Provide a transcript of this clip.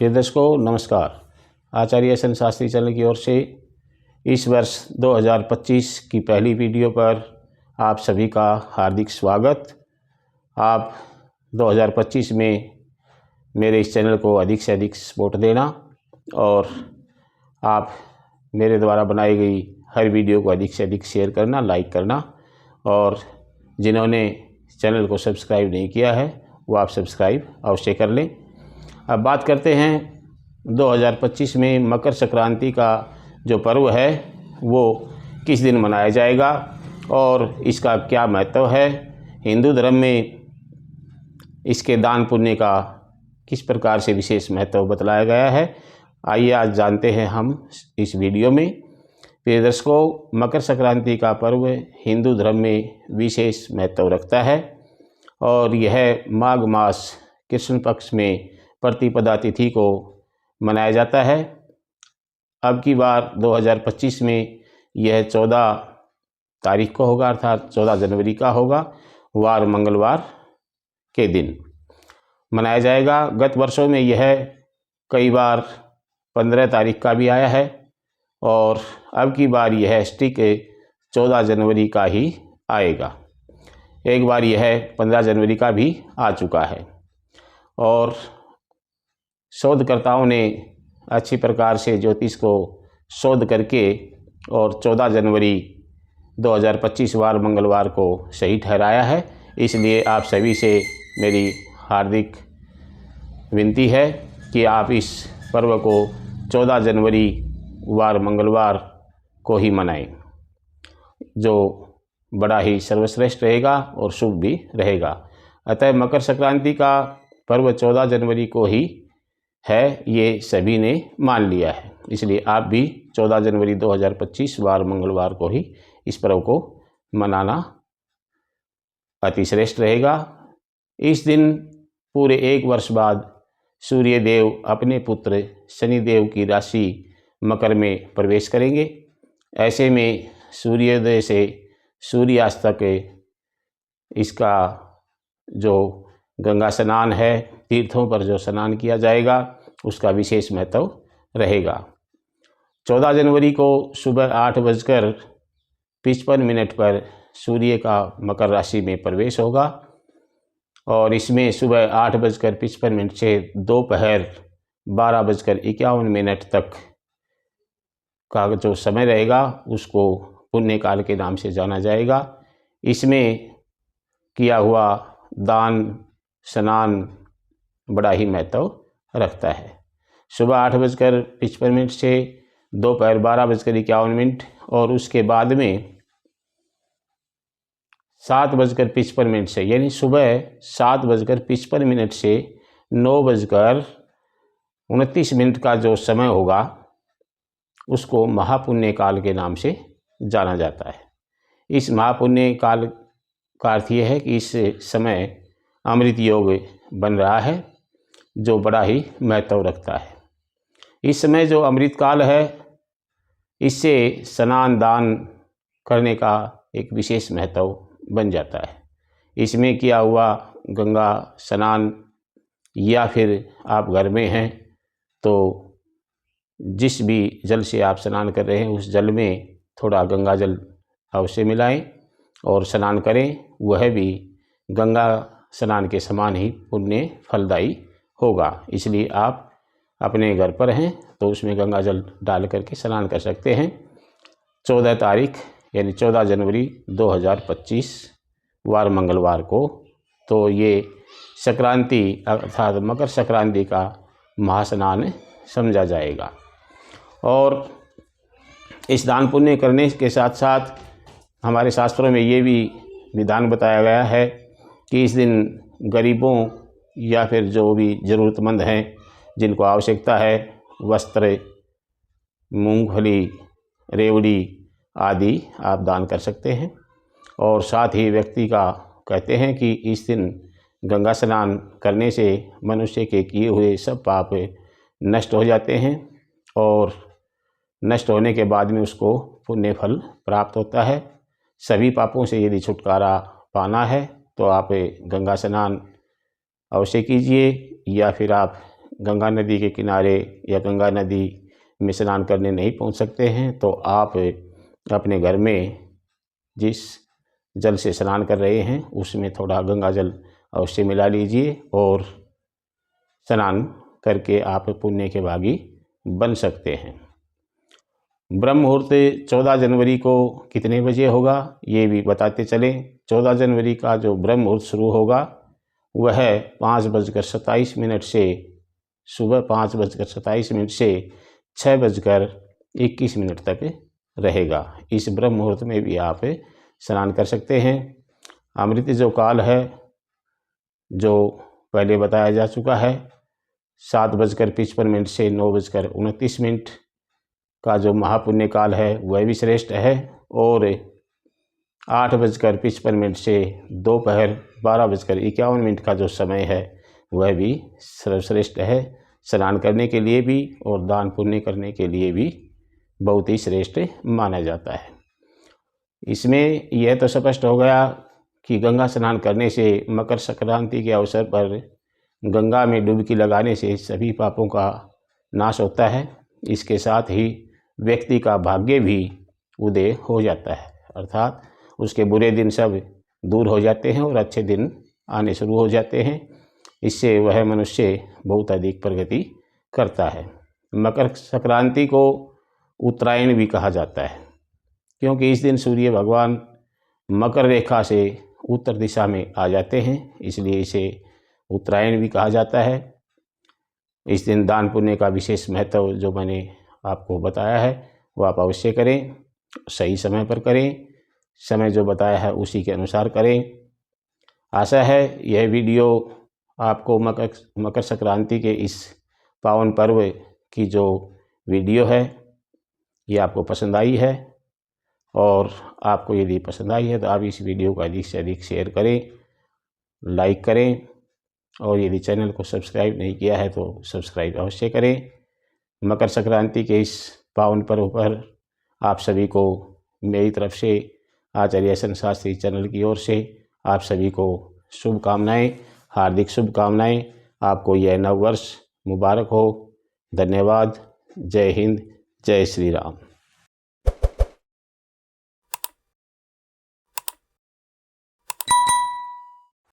प्रिय दर्शकों नमस्कार। आचार्य एस एन शास्त्री चैनल की ओर से इस वर्ष 2025 की पहली वीडियो पर आप सभी का हार्दिक स्वागत। आप 2025 में मेरे इस चैनल को अधिक से अधिक सपोर्ट देना और आप मेरे द्वारा बनाई गई हर वीडियो को अधिक से अधिक शेयर करना, लाइक करना और जिन्होंने चैनल को सब्सक्राइब नहीं किया है वो आप सब्सक्राइब अवश्य कर लें। अब बात करते हैं 2025 में मकर संक्रांति का जो पर्व है वो किस दिन मनाया जाएगा और इसका क्या महत्व है। हिंदू धर्म में इसके दान पुण्य का किस प्रकार से विशेष महत्व बतलाया गया है, आइए आज जानते हैं हम इस वीडियो में। प्रिय दर्शकों, मकर संक्रांति का पर्व हिंदू धर्म में विशेष महत्व रखता है और यह माघ मास कृष्ण पक्ष में प्रतिपदा तिथि को मनाया जाता है। अब की बार 2025 में यह 14 तारीख को होगा, अर्थात 14 जनवरी का होगा, वार मंगलवार के दिन मनाया जाएगा। गत वर्षों में यह कई बार 15 तारीख का भी आया है और अब की बार यह स्टिक 14 जनवरी का ही आएगा। एक बार यह 15 जनवरी का भी आ चुका है और शोधकर्ताओं ने अच्छी प्रकार से ज्योतिष को शोध करके और 14 जनवरी 2025 वार मंगलवार को सही ठहराया है। इसलिए आप सभी से मेरी हार्दिक विनती है कि आप इस पर्व को 14 जनवरी वार मंगलवार को ही मनाएं, जो बड़ा ही सर्वश्रेष्ठ रहेगा और शुभ भी रहेगा। अतः मकर संक्रांति का पर्व 14 जनवरी को ही है, ये सभी ने मान लिया है। इसलिए आप भी 14 जनवरी 2025 वार मंगलवार को ही इस पर्व को मनाना अति श्रेष्ठ रहेगा। इस दिन पूरे एक वर्ष बाद सूर्य देव अपने पुत्र शनिदेव की राशि मकर में प्रवेश करेंगे। ऐसे में सूर्योदय से सूर्यास्त तक इसका जो गंगा स्नान है, तीर्थों पर जो स्नान किया जाएगा, उसका विशेष महत्व रहेगा। 14 जनवरी को सुबह 8:55 पर सूर्य का मकर राशि में प्रवेश होगा और इसमें सुबह 8:55 से दोपहर 12:51 तक का जो समय रहेगा उसको पुण्य काल के नाम से जाना जाएगा। इसमें किया हुआ दान स्नान बड़ा ही महत्व रखता है। सुबह 8:55 से दोपहर 12:51 और उसके बाद में 7:55 से, यानी सुबह 7:55 से 9:29 का जो समय होगा उसको महापुण्य काल के नाम से जाना जाता है। इस महापुण्य काल का अर्थ ये है कि इस समय अमृत योग बन रहा है, जो बड़ा ही महत्व रखता है। इस समय जो अमृत काल है, इससे स्नान दान करने का एक विशेष महत्व बन जाता है। इसमें किया हुआ गंगा स्नान, या फिर आप घर में हैं तो जिस भी जल से आप स्नान कर रहे हैं उस जल में थोड़ा गंगा जल अवश्य मिलाएं और स्नान करें। वह भी गंगा स्नान के समान ही पुण्य फलदायी होगा। इसलिए आप अपने घर पर हैं तो उसमें गंगा जल डाल करके स्नान कर सकते हैं। 14 तारीख यानी 14 जनवरी 2025 वार मंगलवार को तो ये संक्रांति अर्थात मकर संक्रांति का महास्नान समझा जाएगा। और इस दान पुण्य करने के साथ साथ हमारे शास्त्रों में ये भी विधान बताया गया है कि इस दिन गरीबों या फिर जो भी ज़रूरतमंद हैं, जिनको आवश्यकता है, वस्त्र, मूंगफली, रेवड़ी आदि आप दान कर सकते हैं। और साथ ही व्यक्ति का कहते हैं कि इस दिन गंगा स्नान करने से मनुष्य के किए हुए सब पाप नष्ट हो जाते हैं और नष्ट होने के बाद में उसको पुण्य फल प्राप्त होता है। सभी पापों से यदि छुटकारा पाना है तो आप गंगा स्नान अवश्य कीजिए, या फिर आप गंगा नदी के किनारे या गंगा नदी में स्नान करने नहीं पहुंच सकते हैं तो आप अपने घर में जिस जल से स्नान कर रहे हैं उसमें थोड़ा गंगा जल अवश्य मिला लीजिए और स्नान करके आप पुण्य के भागी बन सकते हैं। ब्रह्म मुहूर्त 14 जनवरी को कितने बजे होगा ये भी बताते चलें। 14 जनवरी का जो ब्रह्म मुहूर्त शुरू होगा वह 5:27 से सुबह 5:27 से 6:21 तक रहेगा। इस ब्रह्म मुहूर्त में भी आप स्नान कर सकते हैं। अमृत जो काल है जो पहले बताया जा चुका है 7:55 से 9:29 का जो महापुण्य काल है वह भी श्रेष्ठ है और 8:55 से दोपहर 12:51 का जो समय है वह भी सर्वश्रेष्ठ है। स्नान करने के लिए भी और दान पुण्य करने के लिए भी बहुत ही श्रेष्ठ माना जाता है। इसमें यह तो स्पष्ट हो गया कि गंगा स्नान करने से मकर संक्रांति के अवसर पर गंगा में डुबकी लगाने से सभी पापों का नाश होता है। इसके साथ ही व्यक्ति का भाग्य भी उदय हो जाता है, अर्थात उसके बुरे दिन सब दूर हो जाते हैं और अच्छे दिन आने शुरू हो जाते हैं। इससे वह मनुष्य बहुत अधिक प्रगति करता है। मकर संक्रांति को उत्तरायण भी कहा जाता है क्योंकि इस दिन सूर्य भगवान मकर रेखा से उत्तर दिशा में आ जाते हैं, इसलिए इसे उत्तरायण भी कहा जाता है। इस दिन दान पुण्य का विशेष महत्व जो मैंने आपको बताया है वो आप अवश्य करें, सही समय पर करें, समय जो बताया है उसी के अनुसार करें। आशा है यह वीडियो आपको मकर संक्रांति के इस पावन पर्व की जो वीडियो है ये आपको पसंद आई है और आपको यदि पसंद आई है तो आप इस वीडियो को अधिक से अधिक शेयर करें, लाइक करें और यदि चैनल को सब्सक्राइब नहीं किया है तो सब्सक्राइब अवश्य करें। मकर संक्रांति के इस पावन पर्व पर आप सभी को मेरी तरफ से आचार्य सन शास्त्री चैनल की ओर से आप सभी को शुभकामनाएं, हार्दिक शुभकामनाएं। आपको यह नव वर्ष मुबारक हो। धन्यवाद। जय हिंद, जय श्री राम।